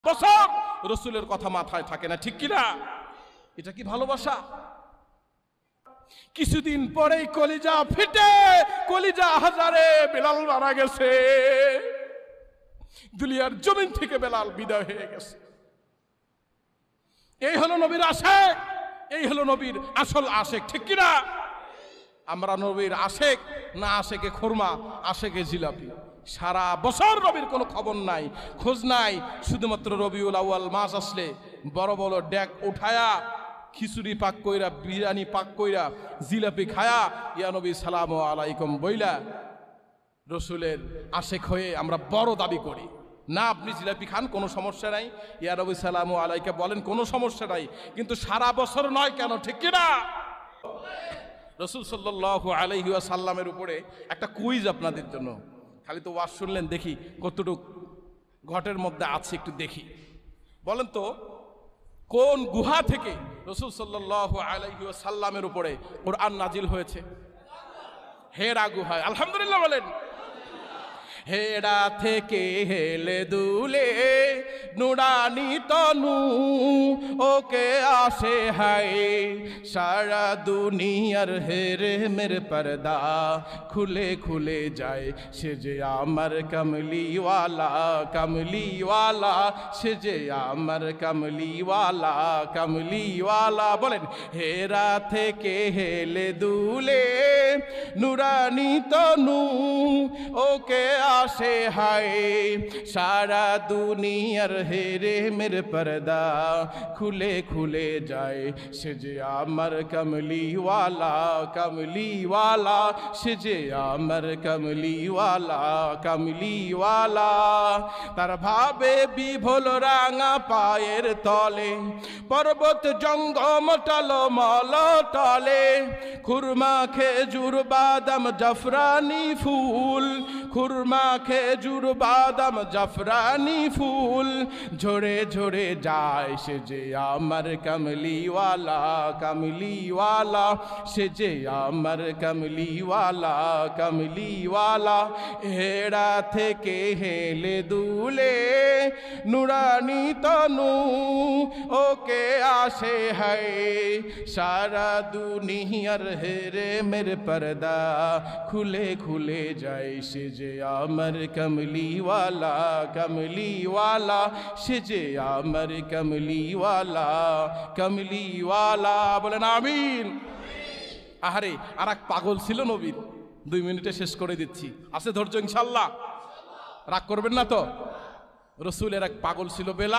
বছর রসুলের কথা মাথায় থাকে না, ঠিক কিনা? এটা কি ভালোবাসা? কিছুদিন পরেই কলিজা ফিটে, কলিজা হাজারে বেলাল মারা গেছে, দুনিয়ার জমিন থেকে বেলাল বিদায় হয়ে গেছে। এই হলো নবীর আশেক, এই হলো নবীর আসল আশেক, ঠিক কিনা? আমরা নবীর আশেক না আশেকে খুরমা, আশেকে জিলাপি। সারা বছর নবীর কোনো খবর নাই, খোঁজ নাই। শুধুমাত্র রবিউল আউয়াল মাস আসলে বড় বড় ডেক উঠায়া খিচুড়ি পাক কইরা, বিরিয়ানি পাক কইরা, জিলাপি খায়া ইয়া নবী সালামু আলাইকুম বইলা রসুলের আশেক হয়ে আমরা বড় দাবি করি। না, আপনি জিলাপি খান, কোনো সমস্যা নাই, ইয়া নবী সালামু আলাইকা বলেন, কোনো সমস্যা নাই, কিন্তু সারা বছর নয় কেন, ঠিক কিনা? রসুল সাল্লাল্লাহু আলাইহি ওয়াসাল্লামের উপরে একটা কুইজ আপনাদের জন্য। খালি তো ওয়াজ শুনলেন, দেখি কতটুক ঘটের মধ্যে আছে একটু দেখি। বলেন তো, কোন গুহা থেকে রসুল সাল্লাল্লাহু আলাইহি ওয়াসাল্লামের উপরে কোরআন নাজিল হয়েছে? হেরা গুহায়। আলহামদুলিল্লাহ বলেন। হেরা থেকে হেলে দুলে নুরানি তনু ওকে আসে হায়, সারা দুনিয়ার হেরে মেরে পর্দা খুলে খুলে যায়, সে যে আমার কমলিওয়ালা, কমলিওয়ালা, সে যে আমার কমলিওয়ালা, কমলিওয়ালা। বলেন, হেরা থেকে হেলে দুলে নুরানি তনু ওকে আসে হায়, সারা দুনিয়ার হেরে মেরে পর্দা খুলে খুলে যায়, সে যে আমার কমলিওয়ালা, কমলিওয়ালা, সে যে আমার কমলিওয়ালা, কমলিওয়ালা। তার ভাবে বিভোল রাঙা পায়ের তলে, পর্বত জঙ্গম টলমল টলে, খুরমা খেজুর বাদাম জাফরানি ফুল, খুরমা খেজুর বাদাম জাফরানি ফুল ঝরে ঝরে যায়, সে যে আমার কমলিওয়ালা, কমলিওয়ালা, সে যে আমার কমলিওয়ালা, কমলিওয়ালা। হেরা থেকে হেলে দুলে নুরানি তনু ওকে আসে হায়, সারা দুনিয়ার হেরে মেরে পর্দা খুলে খুলে যায়, সে যে আমার কমলিওয়ালা, কমলিওয়ালা, সে যে আমার কমলিওয়ালা, কমলিওয়ালা। বলেন আমিন। আহারে, আর এক পাগল ছিল নবীর, 2 মিনিটে শেষ করে দিচ্ছি, আছে ধৈর্য ইনশাল্লাহ, রাগ করবেন না তো? রসুলের এক পাগল ছিল বেলাল।